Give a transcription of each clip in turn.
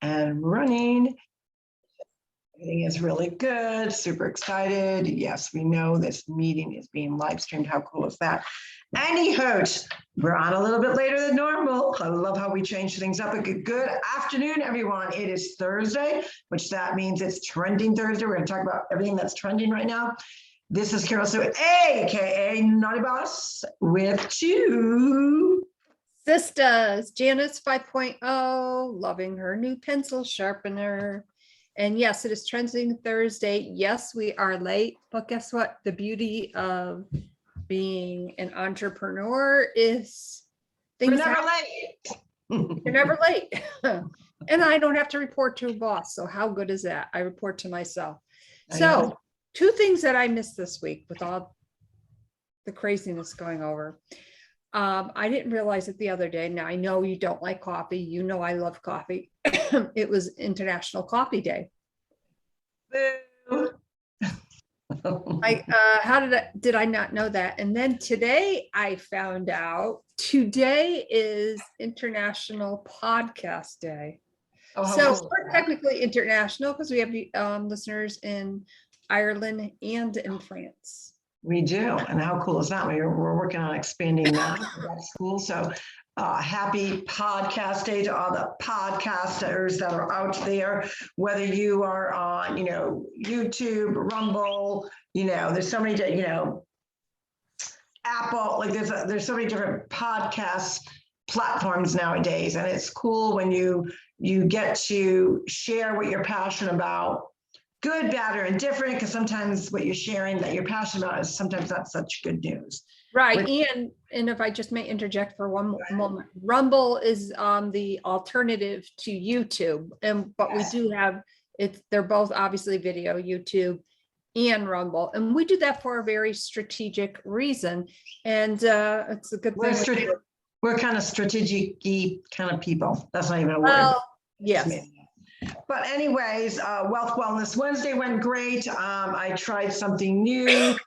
and running. Everything is really good, super excited. Yes, we know this meeting is being live streamed. How cool is that? Anyhow, we're on a little bit later than normal. I love how we change things up. Good afternoon, everyone. It is Thursday, which that means it's Trending Thursday. We're going to talk about everything that's trending right now. This is Carol, so AKA Naughty Boss with two Sistas, Janice 5.0, loving her new pencil sharpener. And yes, it is Trending Thursday. Yes, we are late, but guess what? The beauty of being an entrepreneur is We're never late. You're never late. And I don't have to report to a boss. So how good is that? I report to myself. So two things that I missed this week with all the craziness going over. I didn't realize it the other day. Now I know you don't like coffee. You know I love coffee. It was International Coffee Day. Boo. Did I not know that? And then today I found out today is International Podcast Day. Oh, So cool. we're technically international because we have listeners in Ireland and in France. We do. And how cool is that? We're working on expanding that. That's cool. So happy podcast day to all the podcasters that are out there, whether you are on, YouTube, Rumble, there's so many, Apple, like there's so many different podcast platforms nowadays. And it's cool when you get to share what you're passionate about. Good, bad, or indifferent, because sometimes what you're sharing that you're passionate about is sometimes not such good news. Right. And if I just may interject for one moment, Rumble is the alternative to YouTube. But Yes. we do have they're both obviously video, YouTube and Rumble. And we do that for a very strategic reason. And it's a good thing. We're kind of strategic-y kind of people. That's not even a word. Well, yes. But anyways, Wealth Wellness Wednesday went great. I tried something new to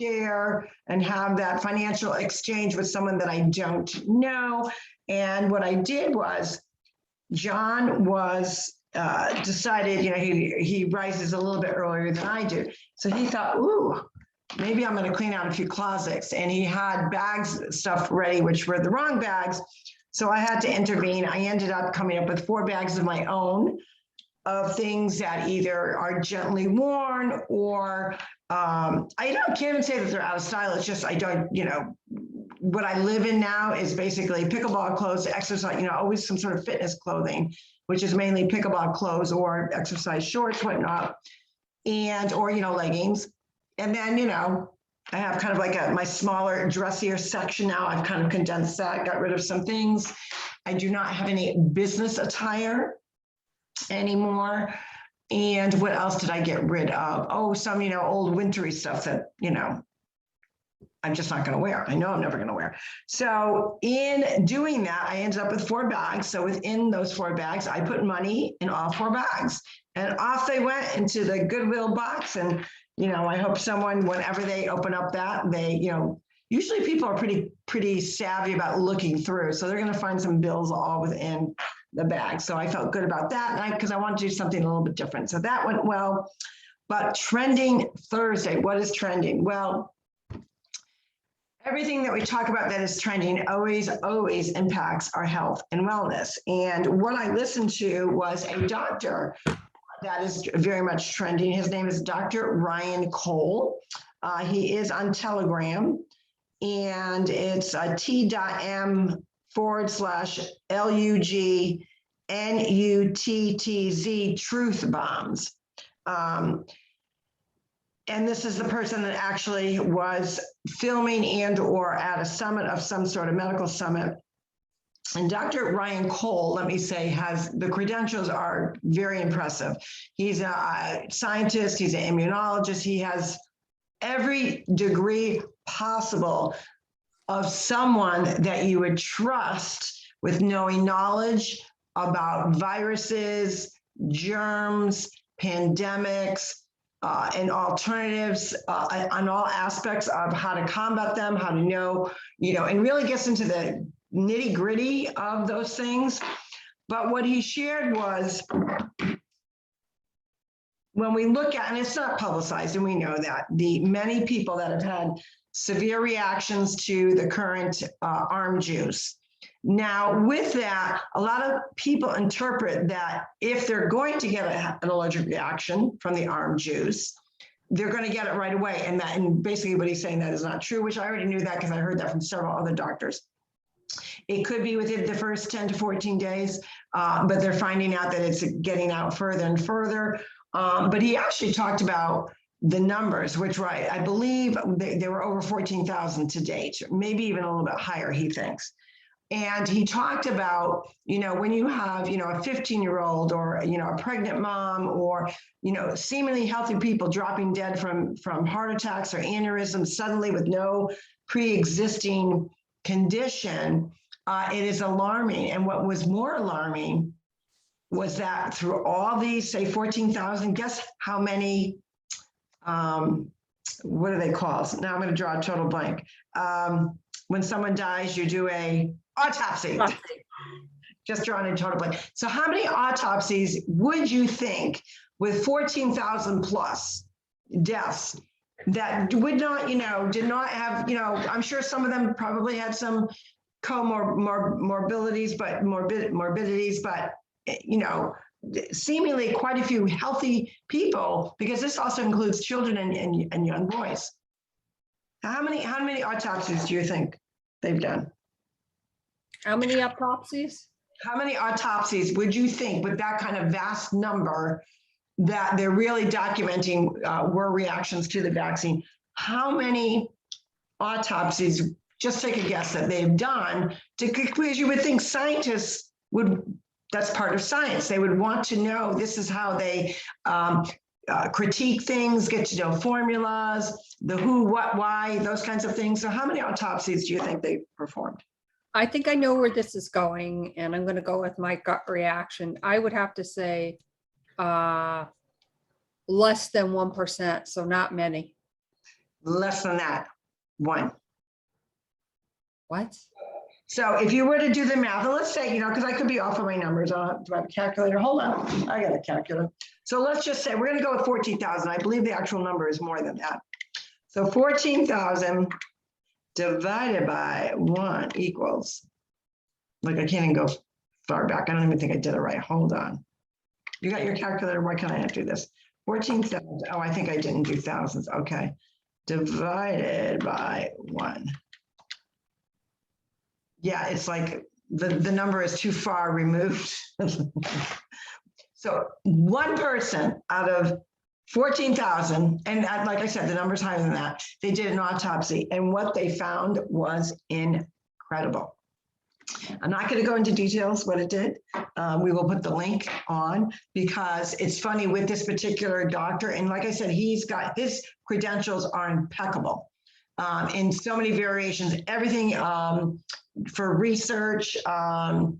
share and have that financial exchange with someone that I don't know. And what I did was, John was decided, he rises a little bit earlier than I do. So he thought, ooh, maybe I'm going to clean out a few closets. And he had bags, stuff ready, which were the wrong bags. So I had to intervene. I ended up coming up with 4 bags of my own of things that either are gently worn or can't even say that they're out of style. It's just, I don't, what I live in now is basically pickleball clothes, exercise, always some sort of fitness clothing, which is mainly pickleball clothes or exercise shorts, whatnot, or, leggings. And then, I have kind of like my smaller, dressier section now. I've kind of condensed that, got rid of some things. I do not have any business attire anymore. And what else did I get rid of? Oh, some, old wintry stuff that, I'm just not going to wear. I know I'm never going to wear. So in doing that, I ended up with 4 bags. So within those 4 bags, I put money in all 4 bags and off they went into the Goodwill box. And I hope someone, whenever they open up that, they, usually people are pretty savvy about looking through. So they're going to find some bills all within the bag. So I felt good about that because I wanted to do something a little bit different. So that went well. But Trending Thursday, what is trending? Well, everything that we talk about that is trending always impacts our health and wellness. And what I listened to was a doctor that is very much trending. His name is Dr. Ryan Cole. He is on Telegram, and it's t.m/LUGNUTTZ truth bombs. And this is the person that actually was filming and or at a summit of some sort of medical summit. And Dr. Ryan Cole, let me say, the credentials are very impressive. He's a scientist, he's an immunologist, he has every degree possible of someone that you would trust with knowing knowledge about viruses, germs, pandemics, and alternatives on all aspects of how to combat them, how to know, and really gets into the nitty gritty of those things. But what he shared was, when we look at, and it's not publicized, and we know that, the many people that have had severe reactions to the current arm juice. Now, with that, a lot of people interpret that if they're going to get an allergic reaction from the arm juice, they're going to get it right away. And basically what he's saying, that is not true, which I already knew that because I heard that from several other doctors. It could be within the first 10 to 14 days, but they're finding out that it's getting out further and further. But he actually talked about the numbers, which, right, I believe they were over 14,000 to date, maybe even a little bit higher, he thinks. And he talked about, when you have, a 15-year-old or, a pregnant mom or, seemingly healthy people dropping dead from heart attacks or aneurysms suddenly with no pre-existing condition, it is alarming. And what was more alarming was that through all these, say 14,000, guess how many, what are they called? Now I'm going to draw a total blank. When someone dies, you do a autopsy. Just drawing a total blank. So how many autopsies would you think, with 14,000 plus deaths, that would not, did not have, I'm sure some of them probably had some morbidities, but seemingly quite a few healthy people, because this also includes children and young boys. How many autopsies do you think they've done? How many autopsies? How many autopsies would you think, with that kind of vast number that they're really documenting were reactions to the vaccine? How many autopsies, just take a guess, that they've done to, because you would think scientists would, that's part of science. They would want to know, this is how they critique things, get to know formulas, the who, what, why, those kinds of things. So how many autopsies do you think they performed? I think I know where this is going, and I'm going to go with my gut reaction. I would have to say less than 1%, so not many. Less than that, 1. What? So if you were to do the math, and let's say, because I could be off of my numbers. Do I have a calculator? Hold on, I got a calculator. So let's just say we're going to go with 14,000. I believe the actual number is more than that. So 14,000 divided by 1 equals, like, I can't even go far back. I don't even think I did it right. Hold on. You got your calculator? Why can't I do this? 14,000. Oh, I think I didn't do thousands. Okay. Divided by 1. Yeah, it's like the number is too far removed. So 1 person out of 14,000, and like I said, the number's higher than that, they did an autopsy, and what they found was incredible. I'm not going to go into details what it did. We will put the link on, because it's funny with this particular doctor, and like I said, he's got, his credentials are impeccable in so many variations, everything for research, top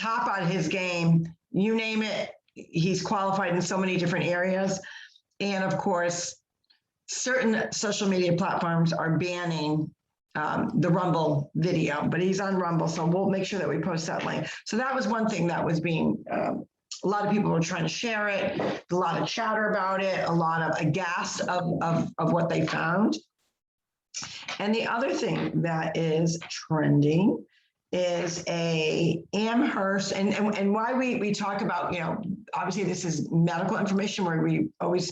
out his game, you name it. He's qualified in so many different areas. And of course, certain social media platforms are banning the Rumble video, but he's on Rumble, so we'll make sure that we post that link. So that was one thing that was being, a lot of people were trying to share it, a lot of chatter about it, a lot of aghast of what they found. And the other thing that is trending is a Amherst, and why we talk about, obviously this is medical information where we always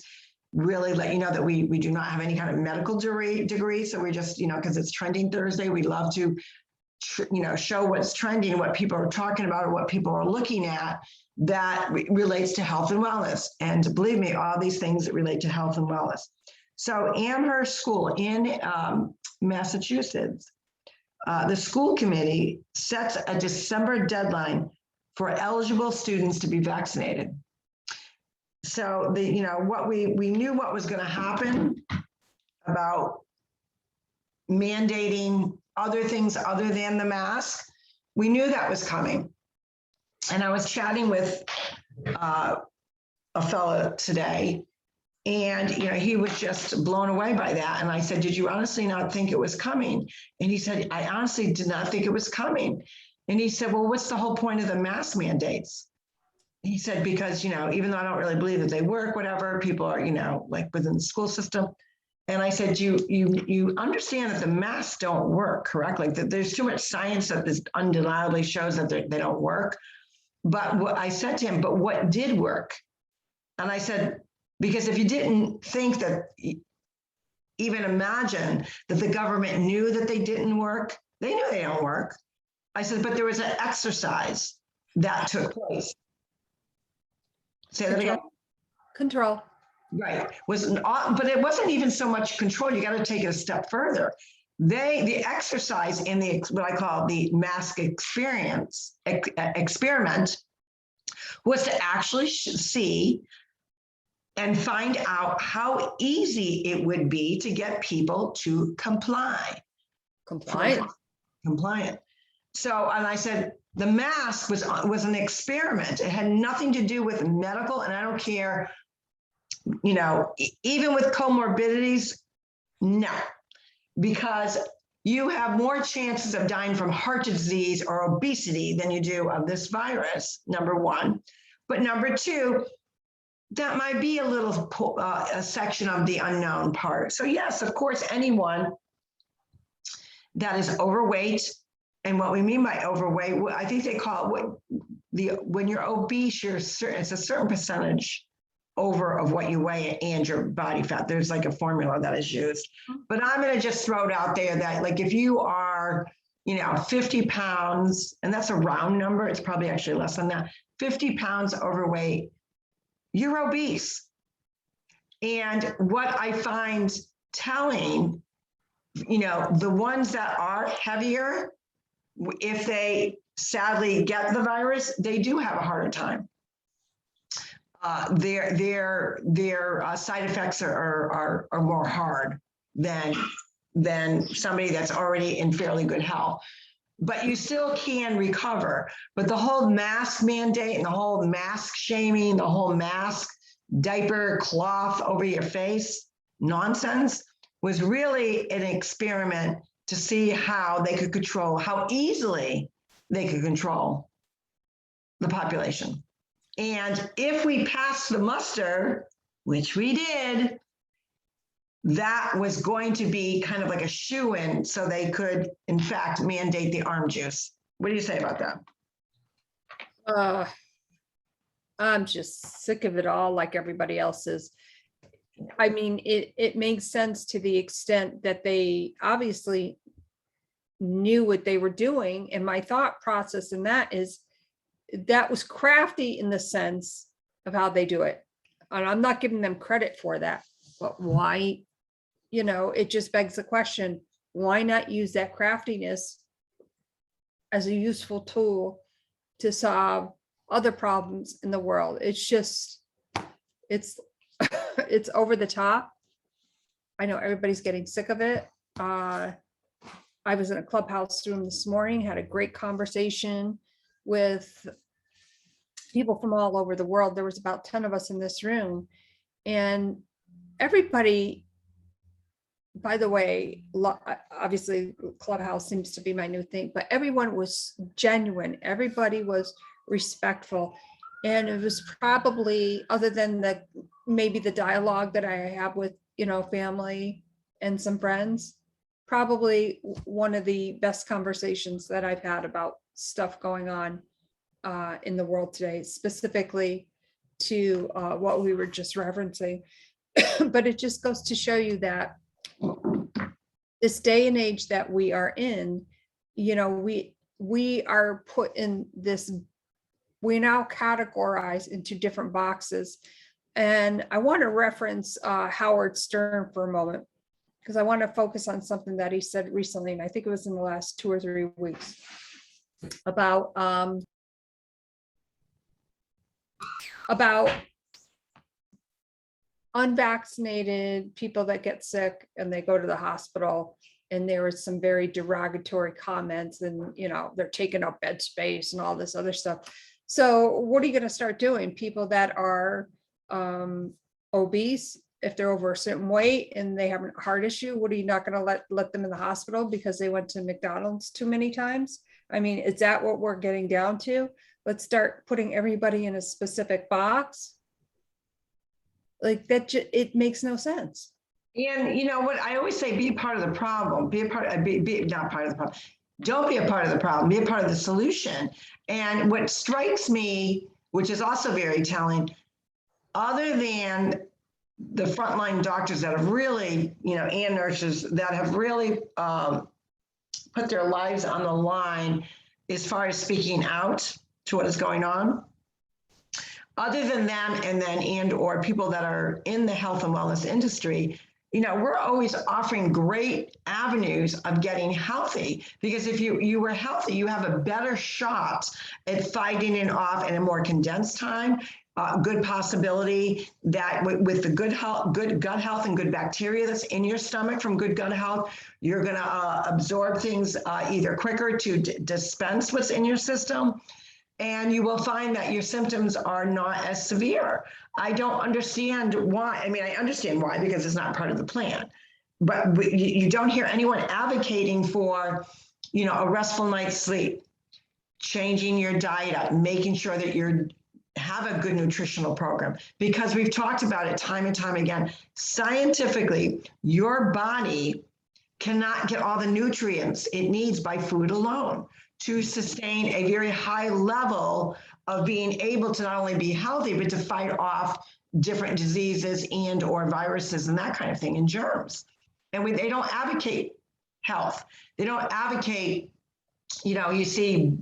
really let you know that we do not have any kind of medical degree. So we just, because it's Trending Thursday, we love to, show what's trending, what people are talking about, or what people are looking at that relates to health and wellness. And believe me, all these things that relate to health and wellness. So Amherst School in Massachusetts, the school committee sets a December deadline for eligible students to be vaccinated. So what we knew what was going to happen about mandating other things other than the mask. We knew that was coming. And I was chatting with a fellow today, and he was just blown away by that. And I said, did you honestly not think it was coming? And he said, I honestly did not think it was coming. And he said, well, what's the whole point of the mask mandates? He said, because, even though I don't really believe that they work, whatever, people are, like within the school system. And I said, you understand that the masks don't work, correct? Like that there's too much science that this undeniably shows that they don't work. But what I said to him, but what did work? And I said, because if you didn't think that, even imagine that the government knew that they didn't work, they knew they don't work. I said, but there was an exercise that took place. Say that again. Control. Right. But it wasn't even so much control. You got to take it a step further. The exercise in what I call the mask experiment was to actually see and find out how easy it would be to get people to compliant. So, and I said, the mask was an experiment. It had nothing to do with medical, and I don't care, even with comorbidities, no, because you have more chances of dying from heart disease or obesity than you do of this virus, number one. But number two, that might be a section of the unknown part. So yes, of course, anyone that is overweight, and what we mean by overweight, I think they call it when you're obese, it's a certain percentage over of what you weigh and your body fat. There's like a formula that is used. But I'm going to just throw it out there that like if you are, 50 pounds, and that's a round number, it's probably actually less than that, 50 pounds overweight, you're obese. And what I find telling, the ones that are heavier, if they sadly get the virus, they do have a harder time. Their side effects are more hard than somebody that's already in fairly good health. But you still can recover. But the whole mask mandate and the whole mask shaming, the whole mask diaper cloth over your face nonsense was really an experiment to see how easily they could control the population. And if we pass the muster, which we did, that was going to be kind of like a shoo-in so they could, in fact, mandate the orange juice. What do you say about that? I'm just sick of it all like everybody else is. I mean, it makes sense to the extent that they obviously knew what they were doing. And my thought process in that is that was crafty in the sense of how they do it. And I'm not giving them credit for that, but why, it just begs the question, why not use that craftiness as a useful tool to solve other problems in the world? It's just, it's over the top. I know everybody's getting sick of it. I was in a clubhouse room this morning, had a great conversation with people from all over the world. There was about 10 of us in this room, and everybody, by the way, obviously clubhouse seems to be my new thing, but everyone was genuine. Everybody was respectful. And it was probably, other than maybe the dialogue that I have with, family and some friends, probably one of the best conversations that I've had about stuff going on in the world today, specifically to what we were just referencing. But it just goes to show you that this day and age that we are in, we are put in this, we now categorize into different boxes. And I want to reference Howard Stern for a moment, because I want to focus on something that he said recently, and I think it was in the last 2 or 3 weeks, about unvaccinated people that get sick and they go to the hospital, and there was some very derogatory comments, and they're taking up bed space and all this other stuff. So what are you going to start doing? People that are obese, if they're over a certain weight and they have a heart issue, what are you not going to let them in the hospital because they went to McDonald's too many times? I mean, is that what we're getting down to? Let's start putting everybody in a specific box. Like that, it makes no sense. And you know what I always say, be a part of the problem, be a part, be not part of the problem. Don't be a part of the problem, be a part of the solution. And what strikes me, which is also very telling, other than the frontline doctors that have really, and nurses that have really put their lives on the line as far as speaking out to what is going on, other than them and/or people that are in the health and wellness industry, we're always offering great avenues of getting healthy, because if you were healthy, you have a better shot at fighting it off in a more condensed time. Good possibility that with the good gut health and good bacteria that's in your stomach from good gut health, you're going to absorb things either quicker to dispense what's in your system. And you will find that your symptoms are not as severe. I don't understand why. I mean, I understand why, because it's not part of the plan. But you don't hear anyone advocating for, a restful night's sleep, changing your diet up, making sure that you have a good nutritional program. Because we've talked about it time and time again. Scientifically, your body cannot get all the nutrients it needs by food alone to sustain a very high level of being able to not only be healthy, but to fight off different diseases and/or viruses and that kind of thing, and germs. And they don't advocate health. They don't advocate, you see,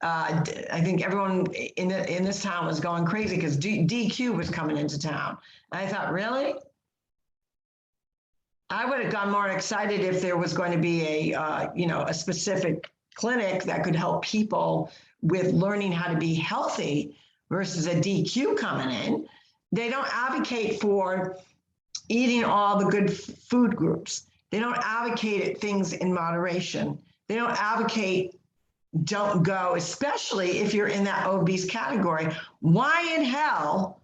I think everyone in this town was going crazy because DQ was coming into town. And I thought, really? I would have gone more excited if there was going to be a specific clinic that could help people with learning how to be healthy versus a DQ coming in. They don't advocate for eating all the good food groups. They don't advocate things in moderation. They don't advocate don't go, especially if you're in that obese category. Why in hell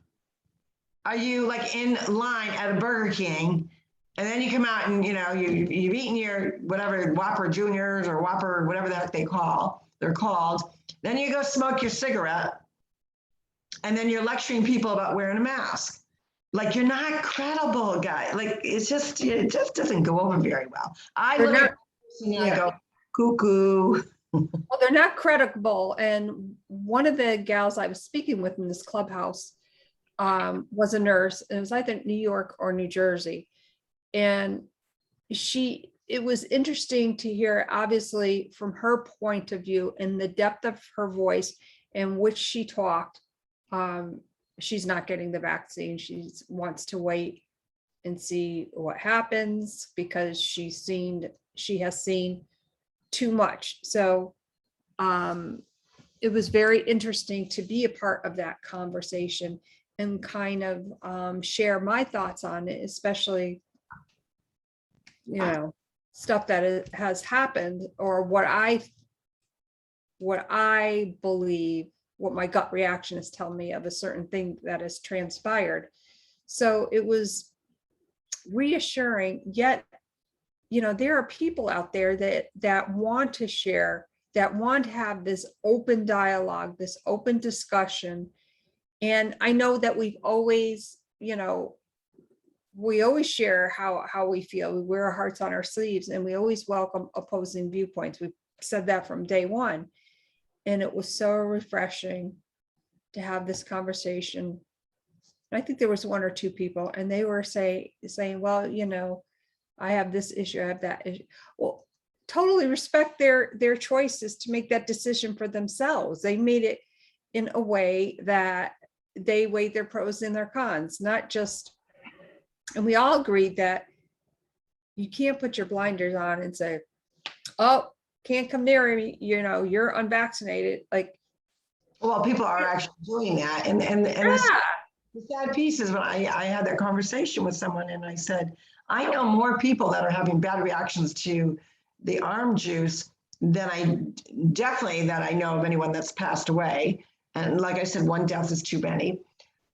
are you like in line at a Burger King, and then you come out and you've eaten your whatever Whopper Juniors or Whopper, whatever the heck they're called. Then you go smoke your cigarette, and then you're lecturing people about wearing a mask. Like, you're not credible, guy. Like, it just doesn't go over very well. I look at and I go, cuckoo. Well, they're not credible. And one of the gals I was speaking with in this clubhouse was a nurse, and it was either New York or New Jersey. And it was interesting to hear, obviously, from her point of view and the depth of her voice in which she talked. She's not getting the vaccine. She wants to wait and see what happens because she has seen too much. So it was very interesting to be a part of that conversation and kind of share my thoughts on it, especially stuff that has happened, or what I believe, what my gut reaction is telling me of a certain thing that has transpired. So it was reassuring, yet, there are people out there that want to share, that want to have this open dialogue, this open discussion. And I know that we've always, we always share how we feel. We wear our hearts on our sleeves, and we always welcome opposing viewpoints. We've said that from day one. And it was so refreshing to have this conversation. I think there was one or two people, and they were saying, well, I have this issue, I have that issue. Well, totally respect their choices to make that decision for themselves. They made it in a way that they weighed their pros and their cons, not just, and we all agreed that you can't put your blinders on and say, oh, can't come near me, you're unvaccinated. Like, well, people are actually doing that. And the sad piece is when I had that conversation with someone, and I said, I know more people that are having bad reactions to the arm juice than I know of anyone that's passed away. And like I said, one death is too many.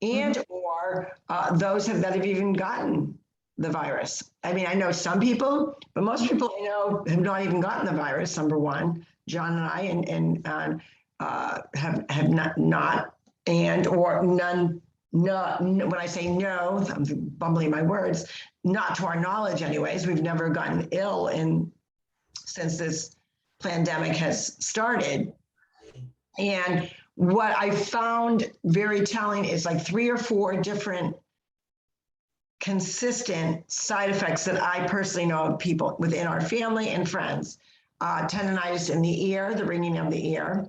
And or those that have even gotten the virus. I mean, I know some people, but most people I know have not even gotten the virus, number one. John and I, have not and or none. No, when I say no, I'm bumbling my words. Not to our knowledge, anyways. We've never gotten ill since this pandemic has started. And what I found very telling is like 3 or 4 different consistent side effects that I personally know of people within our family and friends. Tendonitis in the ear, the ringing of the ear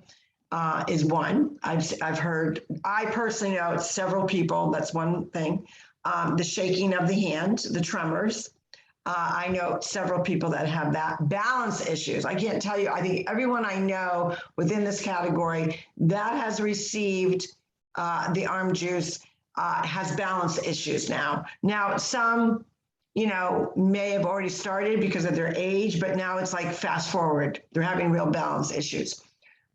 is one. I've heard, I personally know several people, that's one thing. The shaking of the hand, the tremors. I know several people that have that. Balance issues. I can't tell you, I think everyone I know within this category that has received the arm juice has balance issues now. Now, some, may have already started because of their age, but now it's like fast forward. They're having real balance issues.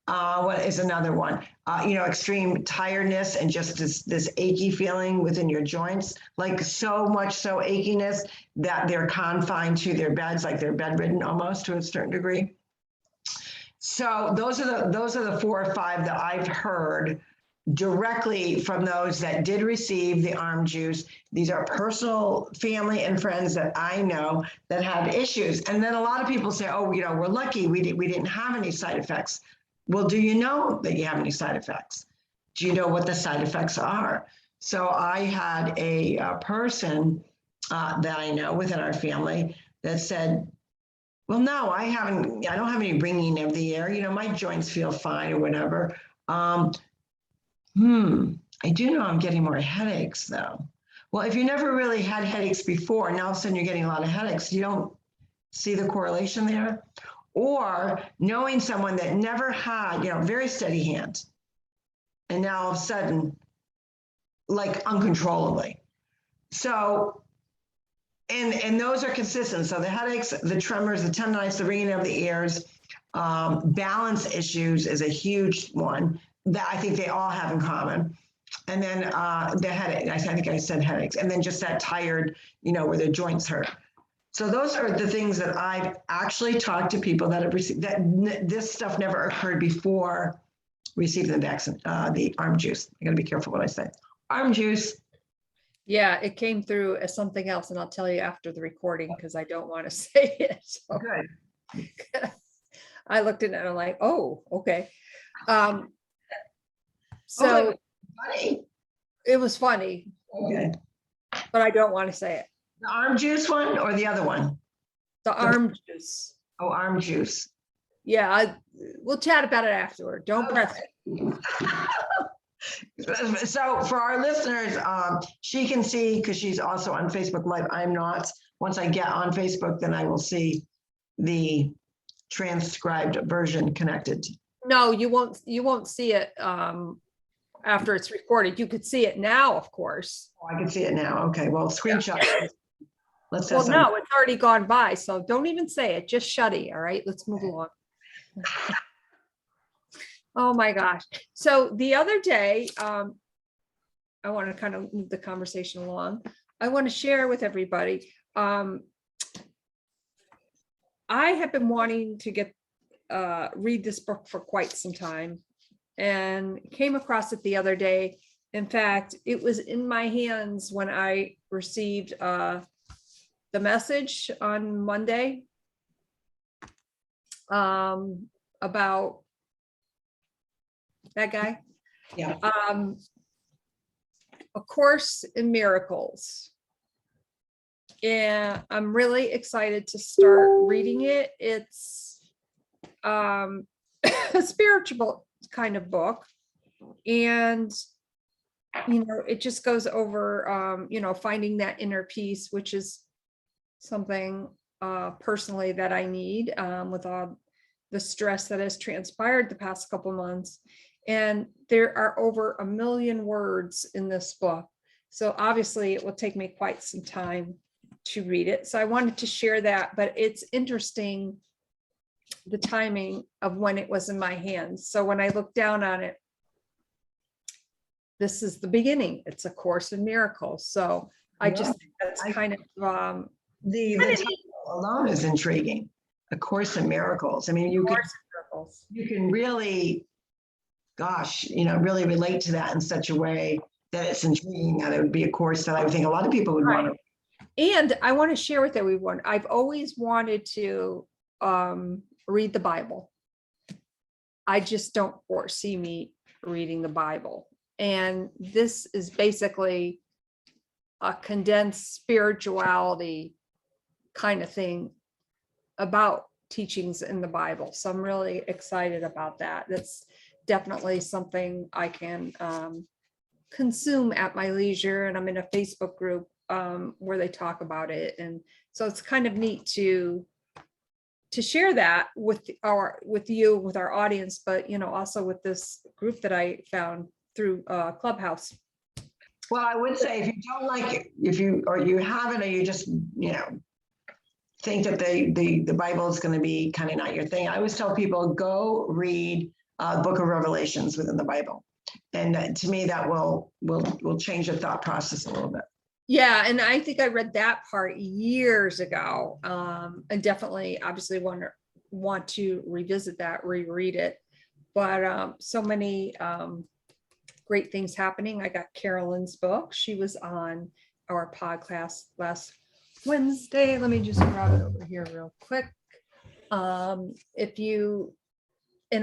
What is another one? Extreme tiredness and just this achy feeling within your joints, like so much so achiness that they're confined to their beds, like they're bedridden almost to a certain degree. So those are the 4 or 5 that I've heard directly from those that did receive the arm juice. These are personal family and friends that I know that have issues. And then a lot of people say, oh, we're lucky we didn't have any side effects. Well, do you know that you have any side effects? Do you know what the side effects are? So I had a person that I know within our family that said, well, no, I don't have any ringing of the ear. My joints feel fine or whatever. I do know I'm getting more headaches though. Well, if you never really had headaches before, and now all of a sudden you're getting a lot of headaches, you don't see the correlation there? Or knowing someone that never had, very steady hands, and now all of a sudden, like uncontrollably. So, and those are consistent. So the headaches, the tremors, the tendonitis, the ringing of the ears, balance issues is a huge one that I think they all have in common. And then the headache, I think I said headaches, and then just that tired, where their joints hurt. So those are the things that I've actually talked to people that have received, that this stuff never occurred before receiving the vaccine, the arm juice. I gotta be careful what I say. Arm juice. Yeah, it came through as something else, and I'll tell you after the recording because I don't want to say it. So. Good. I looked at it and I'm like, oh, okay. So funny. It was funny. Okay. But I don't want to say it. The arm juice one or the other one? The arm juice. Oh, arm juice. Yeah, we'll chat about it afterward. Don't press it. So for our listeners, she can see because she's also on Facebook Live. I'm not. Once I get on Facebook, then I will see the transcribed version connected. No, you won't see it after it's recorded. You could see it now, of course. Oh, I can see it now. Okay, well, screenshot. Yeah. Let's well, no, it's already gone by, so don't even say it. Just shutty. All right, let's move along. Oh my gosh. So the other day, I want to kind of move the conversation along. I want to share with everybody. I have been wanting to read this book for quite some time and came across it the other day. In fact, it was in my hands when I received the message on Monday about that guy. Yeah. A Course in Miracles. And I'm really excited to start reading it. It's a spiritual kind of book. And, it just goes over, finding that inner peace, which is something personally that I need with all the stress that has transpired the past couple months. And there are over 1 million words in this book. So obviously it will take me quite some time to read it. So I wanted to share that, but it's interesting the timing of when it was in my hands. So when I look down on it, this is the beginning. It's A Course in Miracles. So I just think that's kind of the title alone is intriguing. A Course in Miracles. I mean, you could miracles. You can really, gosh, really relate to that in such a way that it's intriguing, that it would be a course that I would think a lot of people would want to. And I want to share with everyone, I've always wanted to read the Bible. I just don't foresee me reading the Bible. And this is basically a condensed spirituality kind of thing about teachings in the Bible. So I'm really excited about that. That's definitely something I can consume at my leisure. And I'm in a Facebook group where they talk about it. And so it's kind of neat to share that with our audience, but also with this group that I found through Clubhouse. Well, I would say if you don't like it, you haven't, or you just, think that the Bible is going to be kind of not your thing, I always tell people, go read the book of Revelations within the Bible. And to me, that will change your thought process a little bit. Yeah, and I think I read that part years ago, and definitely, obviously, want to revisit that, reread it. But so many great things happening. I got Carolyn's book. She was on our podcast last Wednesday. Let me just grab it over here real quick. And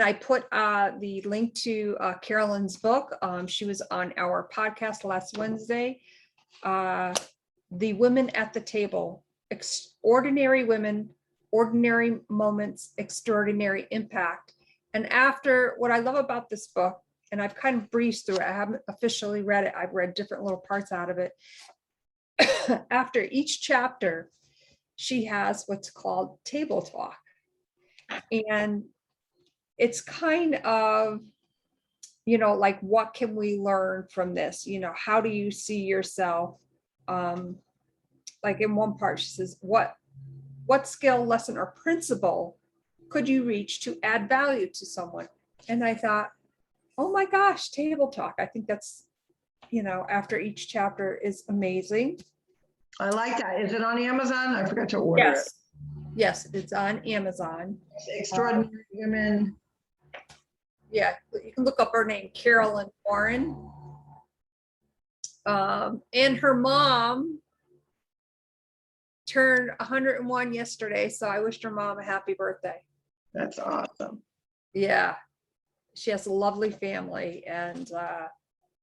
I put the link to Carolyn's book. She was on our podcast last Wednesday. The Women at the Table, Ordinary Women, Ordinary Moments, Extraordinary Impact. And after, what I love about this book, and I've kind of breezed through it, I haven't officially read it, I've read different little parts out of it. After each chapter, she has what's called table talk. And it's kind of, like, what can we learn from this? How do you see yourself? Like in one part, she says, what skill, lesson, or principle could you reach to add value to someone? And I thought, oh my gosh, table talk. I think that's, after each chapter is amazing. I like that. Is it on Amazon? I forgot to order it. Yes, it's on Amazon. Extraordinary Women. Yeah, you can look up her name, Carolyn Warren. And her mom turned 101 yesterday, so I wished her mom a happy birthday. That's awesome. Yeah, she has a lovely family, and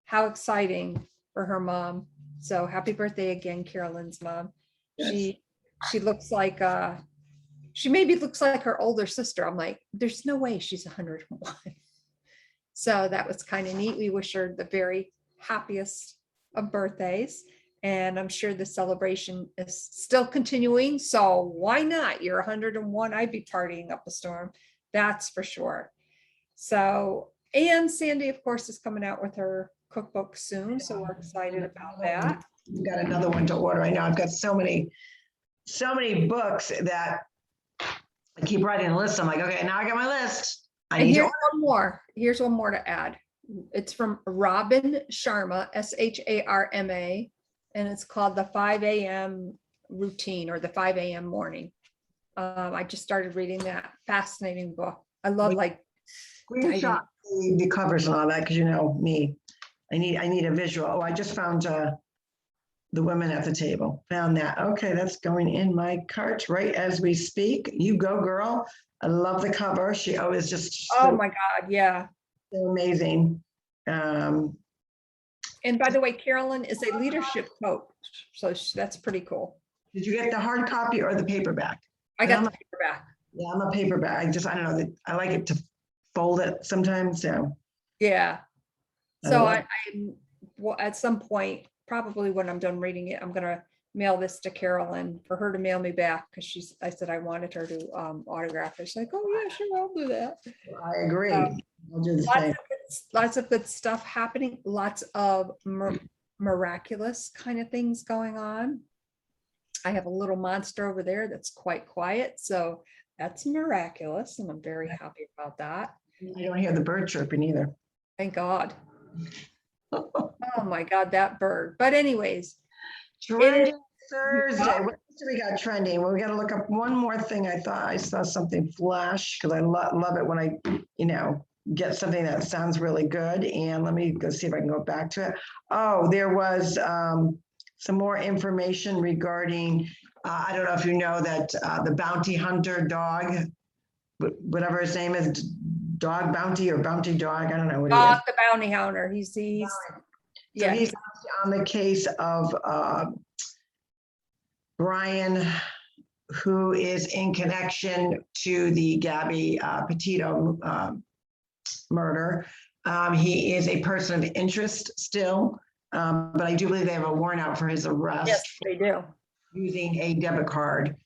how exciting for her mom. So happy birthday again, Carolyn's mom. Yes. She looks like she maybe looks like her older sister. I'm like, there's no way she's 101. So that was kind of neat. We wish her the very happiest of birthdays. And I'm sure the celebration is still continuing. So why not? You're 101. I'd be partying up a storm. That's for sure. So, and Sandy, of course, is coming out with her cookbook soon. So we're excited about that. We've got another one to order right now. I've got so many books that I keep writing a list. I'm like, okay, now I got my list. And here's one more. Here's one more to add. It's from Robin Sharma, Sharma, and it's called the 5 a.m. routine, or the 5 a.m. morning. I just started reading that fascinating book. I love screenshot the covers and all that, because me, I need a visual. Oh, I just found the Women at the Table. Found that. Okay, that's going in my cart right as we speak. You go, girl. I love the cover. She always just. Oh my God, yeah. So amazing. And by the way, Carolyn is a leadership coach, so that's pretty cool. Did you get the hard copy or the paperback? I got the paperback. Yeah, I'm a paperback. I don't know. I like it to fold it sometimes. So. Yeah. So I at some point, probably when I'm done reading it, I'm gonna mail this to Carolyn for her to mail me back, because I said I wanted her to autograph it. She's like, oh yeah, sure, I'll do that. I agree. I'll do the same. Lots of good stuff happening. Lots of miraculous kind of things going on. I have a little monster over there that's quite quiet, so that's miraculous, and I'm very happy about that. I don't hear the bird chirping either. Thank God. Oh my God, that bird. But anyways, Trending Thursday. What's So we got trending. Well, we got to look up one more thing. I thought I saw something flash because I love it when I, get something that sounds really good. And let me go see if I can go back to it. Oh, there was some more information regarding, I don't know if you know that the bounty hunter dog, whatever his name is, Dog Bounty or Bounty Dog, I don't know what he is. The bounty hunter. He's So yeah. he's on the case of Brian, who is in connection to the Gabby Petito murder. He is a person of interest still, but I do believe they have a warrant out for his arrest. Yes, they do. Using a debit card,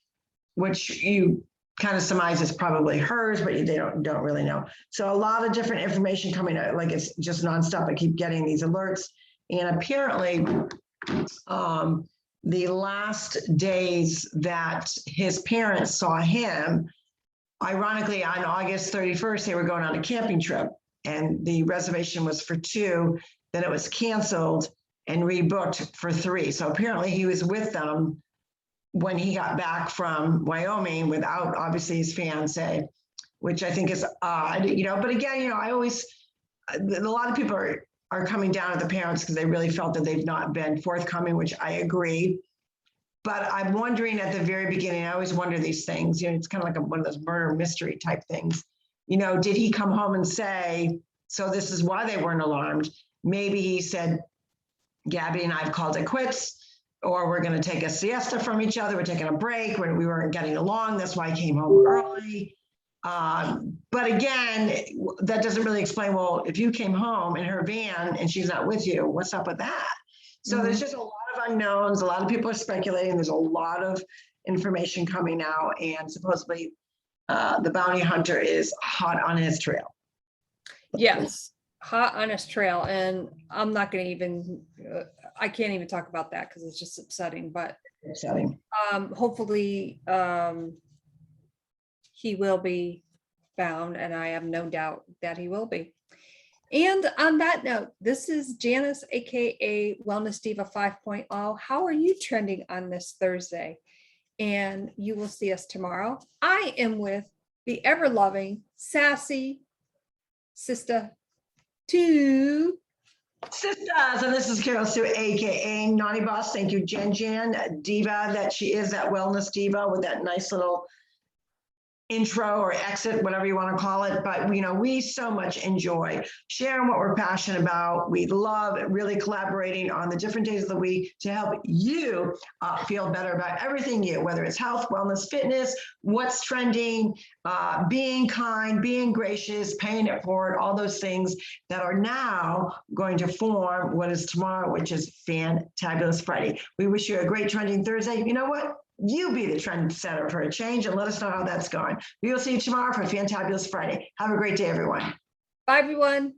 which you kind of surmise is probably hers, but they don't really know. So a lot of different information coming out, like it's just nonstop. I keep getting these alerts, and apparently, the last days that his parents saw him, ironically, on August 31st, they were going on a camping trip, and the reservation was for 2. Then it was canceled and rebooked for 3. So apparently he was with them when he got back from Wyoming without obviously his fiance, which I think is odd, but again, I always, a lot of people are coming down at the parents because they really felt that they've not been forthcoming, which I agree. But I'm wondering at the very beginning, I always wonder these things, it's kind of like one of those murder mystery type things. Did he come home and say, so this is why they weren't alarmed? Maybe he said, Gabby and I've called it quits, or we're going to take a siesta from each other. We're taking a break when we weren't getting along. That's why I came home early. But again, that doesn't really explain, well, if you came home in her van and she's not with you, what's up with that? So there's just a lot of unknowns. A lot of people are speculating. There's a lot of information coming out, and supposedly the bounty hunter is hot on his trail. Yes, hot on his trail. And I'm not going to even, I can't even talk about that because it's just upsetting, but hopefully he will be found, and I have no doubt that he will be. And on that note, this is Janice, aka Wellness Diva 5.0. How are you trending on this Thursday? And you will see us tomorrow. I am with the ever-loving, sassy Sista TwoSistas, and this is Carol Sue, aka Naughty Boss. Thank you, Jen, diva that she is, that wellness diva with that nice little intro or exit, whatever you want to call it. But we so much enjoy sharing what we're passionate about. We love really collaborating on the different days of the week to help you feel better about everything whether it's health, wellness, fitness, what's trending, being kind, being gracious, paying it forward, all those things that are now going to form what is tomorrow, which is Fantabulous Friday. We wish you a great Trending Thursday. You know what? You be the trend setter for a change, and let us know how that's going. We will see you tomorrow for Fantabulous Friday. Have a great day, everyone. Bye, everyone.